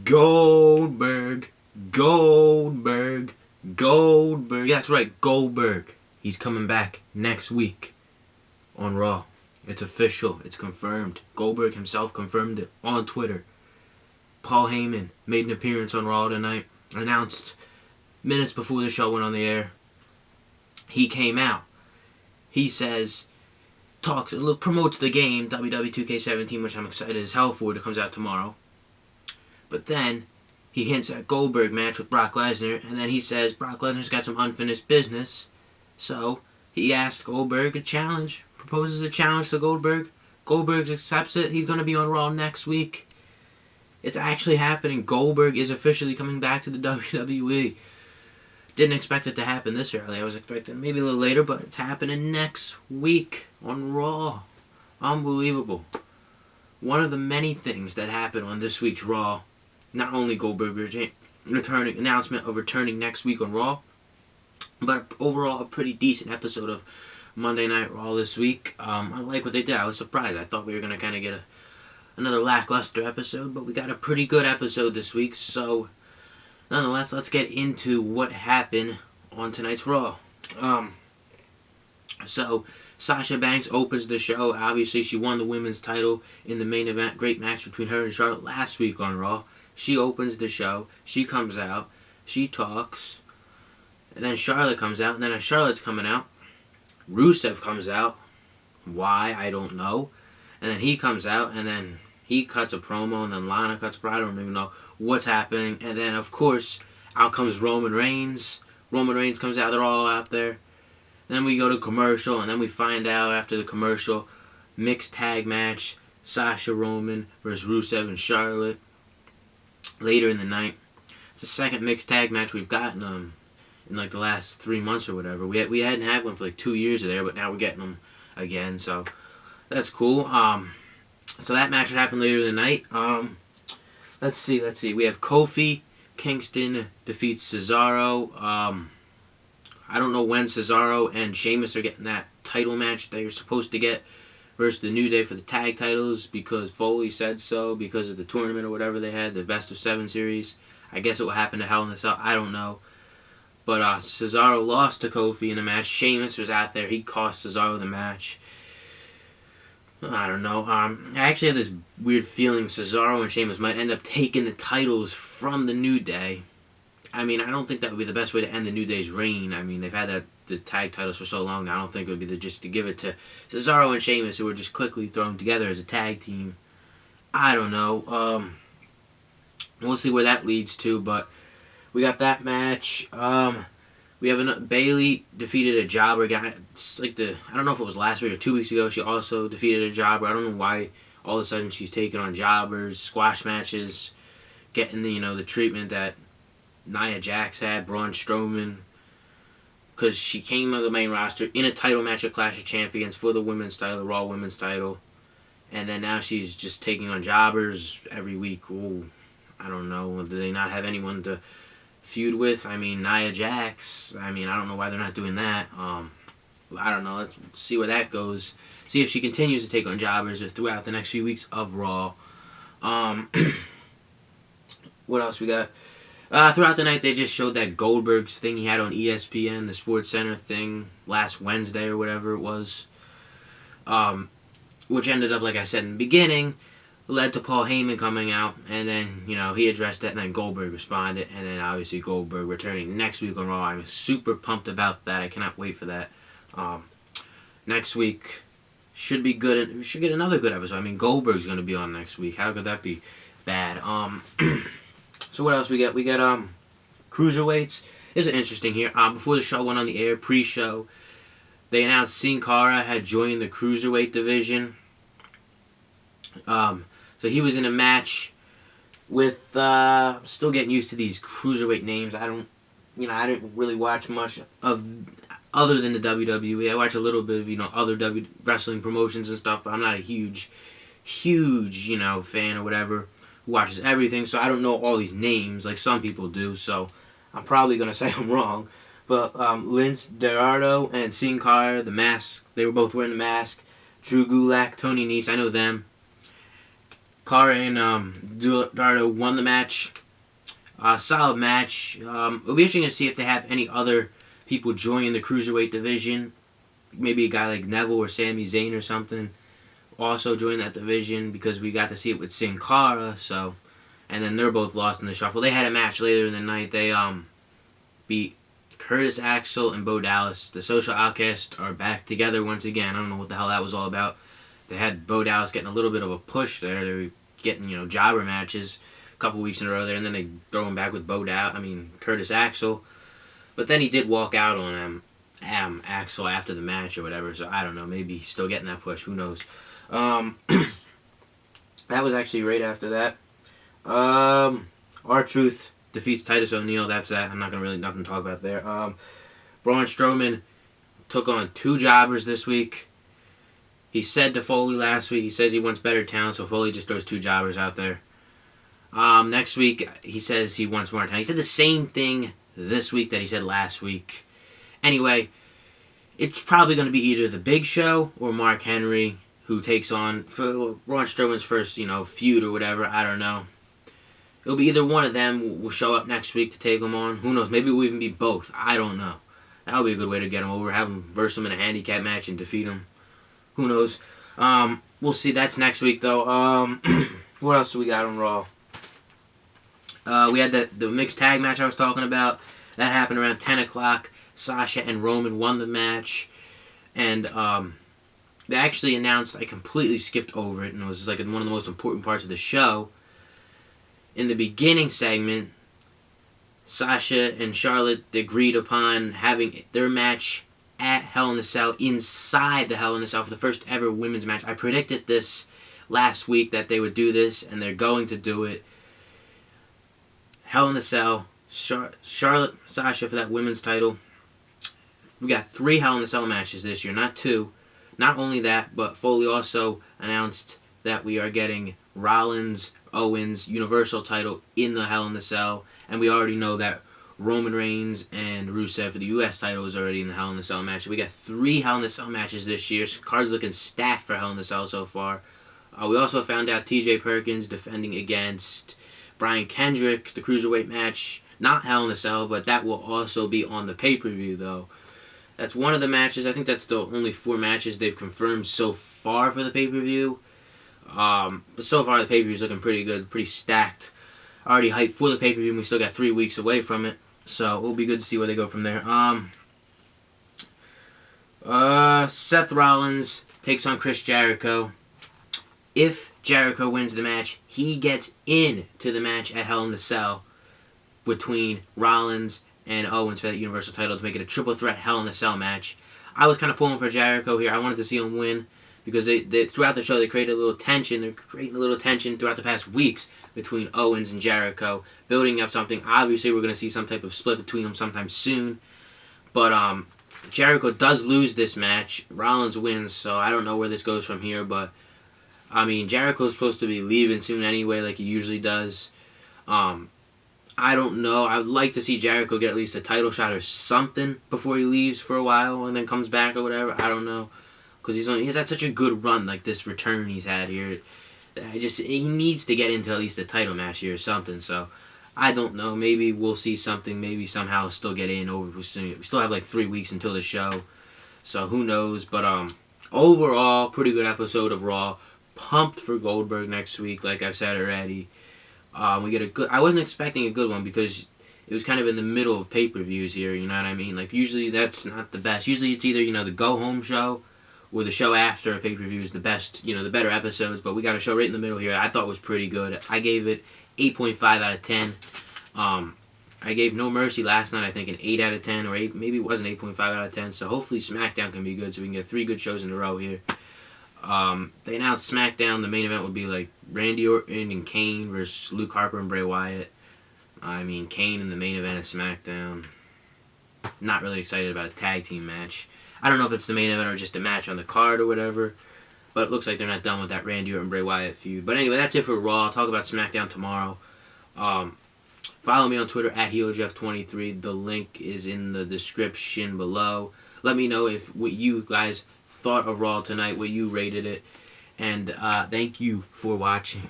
Goldberg. Goldberg. Goldberg. Yeah, that's right, Goldberg. He's coming back next week on Raw. It's official. It's confirmed. Goldberg himself confirmed it on Twitter. Paul Heyman made an appearance on Raw tonight. Announced minutes before the show went on the air. He came out. He says, promotes the game, WWE 2K17, which I'm excited as hell for. It comes out tomorrow. But then he hints at Goldberg match with Brock Lesnar, and then he says Brock Lesnar's got some unfinished business. So he asked Goldberg a challenge, proposes a challenge to Goldberg. Goldberg accepts it. He's going to be on Raw next week. It's actually happening. Goldberg is officially coming back to the WWE. Didn't expect it to happen this early. I was expecting maybe a little later, but it's happening next week on Raw. Unbelievable. One of the many things that happened on this week's Raw, not only Goldberg returning, announcement of returning next week on Raw, but overall a pretty decent episode of Monday Night Raw this week. I like what they did. I was surprised. I thought we were going to kind of get another lackluster episode, but we got a pretty good episode this week. So, nonetheless, let's get into what happened on tonight's Raw. So, Sasha Banks opens the show. Obviously, she won the women's title in the main event. Great match between her and Charlotte last week on Raw. She opens the show. She comes out. She talks. And then Charlotte comes out. And then as Charlotte's coming out, Rusev comes out. Why? I don't know. And then he comes out. And then he cuts a promo. And then Lana cuts a promo. I don't even know what's happening. And then, of course, out comes Roman Reigns. Roman Reigns comes out. They're all out there. And then we go to commercial. And then we find out after the commercial, mixed tag match. Sasha Roman versus Rusev and Charlotte. Later in the night. It's the second mixed tag match we've gotten in like the last 3 months or whatever. We hadn't had one for like 2 years there, but now we're getting them again. So that's cool. So that match would happen later in the night. Let's see. We have Kofi Kingston defeats Cesaro. I don't know when Cesaro and Sheamus are getting that title match they're supposed to get versus the New Day for the tag titles because Foley said so because of the tournament or whatever they had, the Best of 7 series. I guess it will happen to Hell in a Cell. I don't know. But Cesaro lost to Kofi in the match. Sheamus was out there. He cost Cesaro the match. I don't know. I actually have this weird feeling Cesaro and Sheamus might end up taking the titles from the New Day. I mean, I don't think that would be the best way to end the New Day's reign. I mean, they've had the tag titles for so long now. I don't think it would be just to give it to Cesaro and Sheamus, who were just quickly thrown together as a tag team. I don't know. We'll see where that leads to, but we got that match. We have Bayley defeated a jobber guy. It's like I don't know if it was last week or 2 weeks ago. She also defeated a jobber. I don't know why all of a sudden she's taking on jobbers, squash matches, getting the treatment that Nia Jax had, Braun Strowman, because she came on the main roster in a title match at Clash of Champions for the women's title, the Raw women's title, and then now she's just taking on jobbers every week. Ooh, I don't know. Do they not have anyone to feud with? I mean, Nia Jax. I mean, I don't know why they're not doing that. I don't know. Let's see where that goes. See if she continues to take on jobbers throughout the next few weeks of Raw. What else we got? Throughout the night, they just showed that Goldberg's thing he had on ESPN, the Sports Center thing, last Wednesday or whatever it was. Which ended up, like I said in the beginning, led to Paul Heyman coming out, and then, he addressed it, and then Goldberg responded, and then obviously Goldberg returning next week on Raw. I'm super pumped about that. I cannot wait for that. Next week should be good. We should get another good episode. I mean, Goldberg's going to be on next week. How could that be bad? So what else we got? We got cruiserweights. This is interesting here. Before the show went on the air, pre-show, they announced Sin Cara had joined the cruiserweight division. So he was in a match with, still getting used to these cruiserweight names. I didn't really watch much of, other than the WWE. I watch a little bit of, other wrestling promotions and stuff, but I'm not a huge, fan or whatever who watches everything, so I don't know all these names like some people do, so I'm probably going to say I'm wrong. But Lince Dorado and Sin Cara, the mask, they were both wearing the mask. Drew Gulak, Tony Nese, I know them. Cara and Dardo won the match. Solid match. It'll be interesting to see if they have any other people join the cruiserweight division. Maybe a guy like Neville or Sami Zayn or something also join that division, because we got to see it with Sin Cara. So, and then they're both lost in the shuffle. They had a match later in the night. They beat Curtis Axel and Bo Dallas. The Social Outcasts are back together once again. I don't know what the hell that was all about. They had Bo Dallas getting a little bit of a push there. They were getting, jobber matches a couple weeks in a row there, and then they throw him back with Curtis Axel. But then he did walk out on Axel after the match or whatever, so I don't know. Maybe he's still getting that push. Who knows? That was actually right after that. R-Truth defeats Titus O'Neil. That's that. I'm not going to really nothing to talk about there. Braun Strowman took on 2 jobbers this week. He said to Foley last week, he says he wants better talent, so Foley just throws 2 jobbers out there. Next week, he says he wants more talent. He said the same thing this week that he said last week. Anyway, it's probably going to be either the Big Show or Mark Henry, who takes on for Braun Strowman's first, feud or whatever. I don't know. It'll be either one of them will show up next week to take him on. Who knows? Maybe it will even be both. I don't know. That would be a good way to get him over. Have him verse him in a handicap match and defeat him. Who knows? We'll see. That's next week, though. What else do we got on Raw? We had the mixed tag match I was talking about. That happened around 10 o'clock. Sasha and Roman won the match. And they actually announced, I completely skipped over it, and it was like one of the most important parts of the show. In the beginning segment, Sasha and Charlotte agreed upon having their match at Hell in a Cell, inside the Hell in a Cell, for the first ever women's match. I predicted this last week that they would do this, and they're going to do it. Hell in a Cell, Charlotte, Sasha for that women's title. We got 3 Hell in a Cell matches this year, not 2. Not only that, but Foley also announced that we are getting Rollins, Owens, Universal title in the Hell in a Cell, and we already know that Roman Reigns and Rusev for the U.S. title is already in the Hell in a Cell match. We got 3 Hell in a Cell matches this year. Card's looking stacked for Hell in a Cell so far. We also found out T.J. Perkins defending against Brian Kendrick, the Cruiserweight match. Not Hell in a Cell, but that will also be on the pay-per-view, though. That's one of the matches. I think that's the only 4 matches they've confirmed so far for the pay-per-view. But so far, the pay-per-view is looking pretty good, pretty stacked. Already hyped for the pay-per-view, and we still got 3 weeks away from it. So it'll be good to see where they go from there. Seth Rollins takes on Chris Jericho. If Jericho wins the match, he gets into the match at Hell in a Cell between Rollins and Owens for that Universal title to make it a triple threat Hell in a Cell match. I was kind of pulling for Jericho here. I wanted to see him win because they throughout the show they created a little tension. They're creating a little tension throughout the past weeks between Owens and Jericho, building up something. Obviously, we're going to see some type of split between them sometime soon. But Jericho does lose this match. Rollins wins, so I don't know where this goes from here. But I mean, Jericho's supposed to be leaving soon anyway, like he usually does. I don't know. I would like to see Jericho get at least a title shot or something before he leaves for a while and then comes back or whatever. I don't know. Because he's had such a good run, like this return he's had here. He needs to get into at least a title match here or something. So, I don't know. Maybe we'll see something. Maybe somehow still get in. We still have like 3 weeks until the show. So, who knows. But overall, pretty good episode of Raw. Pumped for Goldberg next week, like I've said already. We get a good. I wasn't expecting a good one because it was kind of in the middle of pay-per-views here. You know what I mean? Like usually that's not the best. Usually it's either the go-home show or the show after a pay-per-view is the best. The better episodes. But we got a show right in the middle here. I thought it was pretty good. I gave it 8.5 out of 10. I gave No Mercy last night. I think an 8 out of 10 or 8. Maybe it wasn't 8.5 out of 10. So hopefully SmackDown can be good. So we can get 3 good shows in a row here. They announced SmackDown. The main event would be like Randy Orton and Kane versus Luke Harper and Bray Wyatt. I mean, Kane in the main event of SmackDown. Not really excited about a tag team match. I don't know if it's the main event or just a match on the card or whatever. But it looks like they're not done with that Randy Orton Bray Wyatt feud. But anyway, that's it for Raw. I'll talk about SmackDown tomorrow. Follow me on Twitter at HeroJeff23. The link is in the description below. Let me know what you guys thought of Raw tonight, what you rated it, and thank you for watching.